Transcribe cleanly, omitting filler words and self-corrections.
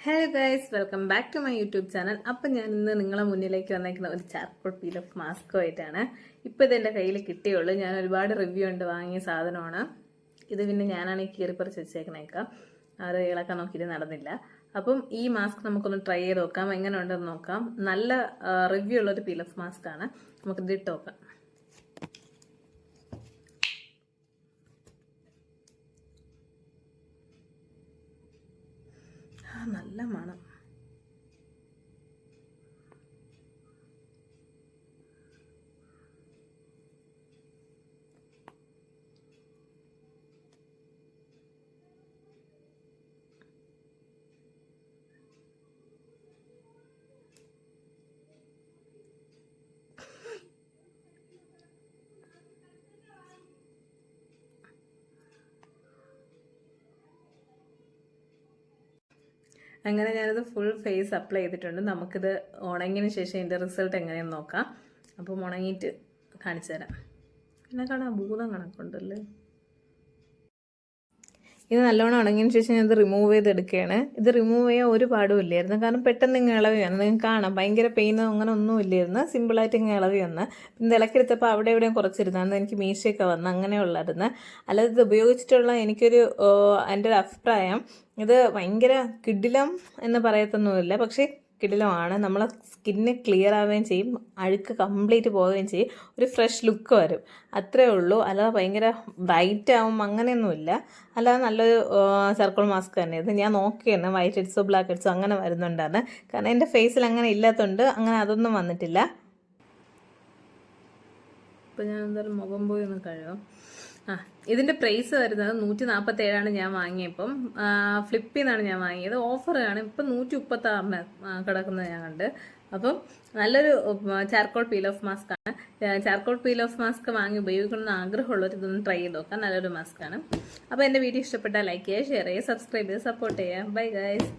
Hello guys, welcome back to my YouTube channel. അപ്പം ഞാൻ ഇന്ന് നിങ്ങളെ മുന്നിലേക്ക് വന്നേക്കുന്ന ഒരു ചാർക്കോൾ പീൽ ഓഫ് മാസ്കുമായിട്ടാണ്. ഇപ്പോൾ ഇതെൻ്റെ കയ്യിൽ കിട്ടിയുള്ളൂ. ഞാൻ ഒരുപാട് റിവ്യൂ ഉണ്ട് വാങ്ങിയ സാധനമാണ് ഇത്. പിന്നെ ഞാനാണ് ഈ കീറിപ്പറിച്ച് വെച്ചേക്കണേക്കാം. അത് ഇളക്കാൻ നോക്കിയിട്ട് നടന്നില്ല. അപ്പം ഈ മാസ്ക് നമുക്കൊന്ന് ട്രൈ ചെയ്ത് നോക്കാം, എങ്ങനെ ഉണ്ടെന്ന് നോക്കാം. നല്ല റിവ്യൂ ഉള്ളൊരു പീൽ ഓഫ് മാസ്ക് ആണ്. നമുക്കിത് ഇട്ട് നോക്കാം. നല്ല മണം. അങ്ങനെ ഞാനത് ഫുൾ ഫേസ് അപ്ലൈ ചെയ്തിട്ടുണ്ട്. നമുക്കിത് ഉണങ്ങിയതിന് ശേഷം ഇതിൻ്റെ റിസൾട്ട് എങ്ങനെയെന്ന് നോക്കാം. അപ്പം ഉണങ്ങിയിട്ട് കാണിച്ചു തരാം. പിന്നെ കാണാം ഭൂതം കണക്കുണ്ടല്ലേ. ഇത് നല്ലോണം ഉണങ്ങിയതിന് ശേഷം ഞാൻ ഇത് റിമൂവ് ചെയ്തെടുക്കുകയാണ്. ഇത് റിമൂവ് ചെയ്യാൻ ഒരു പാടും ഇല്ലായിരുന്നു, കാരണം പെട്ടെന്ന് ഇങ്ങനെ ഇളവി വന്നു. നിങ്ങൾക്ക് കാണാം, ഭയങ്കര പെയിനോ അങ്ങനെ ഒന്നും ഇല്ലായിരുന്നു. സിമ്പിളായിട്ട് ഇങ്ങനെ ഇളവി വന്ന്. പിന്നെ ഇളക്കിയെടുത്തപ്പോൾ അവിടെ എവിടെയും കുറച്ചിരുന്നു, എനിക്ക് മീശയൊക്കെ വന്ന് അങ്ങനെയുള്ളായിരുന്നു. അല്ലാതെ ഇത് ഉപയോഗിച്ചിട്ടുള്ള എൻ്റെ ഒരു അഭിപ്രായം, ഇത് ഭയങ്കര കിടിലം എന്ന് പറയത്തൊന്നുമില്ല, പക്ഷേ കിടിലമാണ്. നമ്മളെ സ്കിന്ന് ക്ലിയർ ആവുകയും ചെയ്യും, അഴുക്ക് കംപ്ലീറ്റ് പോവുകയും ചെയ്യും, ഒരു ഫ്രഷ് ലുക്ക് വരും, അത്രേ ഉള്ളൂ. അല്ലാതെ ഭയങ്കര ബ്രൈറ്റ് ആവും അങ്ങനെയൊന്നുമില്ല. അല്ലാതെ നല്ലൊരു ചാർക്കോൾ മാസ്ക് തന്നെ. ഇത് ഞാൻ നോക്കിയാണ് വൈറ്റ് ഹെഡ്സോ ബ്ലാക്ക് ഹെഡ്സോ അങ്ങനെ വരുന്നുണ്ടാണ്, കാരണം എൻ്റെ ഫേസിൽ അങ്ങനെ ഇല്ലാത്തതുകൊണ്ട് അങ്ങനെ അതൊന്നും വന്നിട്ടില്ല. ഇപ്പം ഞാൻ എന്തായാലും മുഖം പോയി ഒന്ന് കഴുകാം. ഇതിൻ്റെ പ്രൈസ് വരുന്നത് 147 ഞാൻ വാങ്ങിയപ്പം. ഫ്ലിപ്പിൽ നിന്നാണ് ഞാൻ വാങ്ങിയത്, ഓഫറാണ്. ഇപ്പം 136 കിടക്കുന്നത് ഞാൻ കണ്ട്. അപ്പം നല്ലൊരു ചാർക്കോൾ പീൽ ഓഫ് മാസ്ക് ആണ്. ചാർക്കോൾ പീൽ ഓഫ് മാസ്ക് വാങ്ങി ഉപയോഗിക്കണമെന്ന് ആഗ്രഹമുള്ളവർ ഇതൊന്ന് ട്രൈ ചെയ്ത് നോക്കാം. നല്ലൊരു മാസ്ക് ആണ്. അപ്പോൾ എൻ്റെ വീഡിയോ ഇഷ്ടപ്പെട്ടാൽ ലൈക്ക് ചെയ്യുക, ഷെയർ ചെയ്യുക, സബ്സ്ക്രൈബ് ചെയ്യുക, സപ്പോർട്ട് ചെയ്യുക. Bye guys.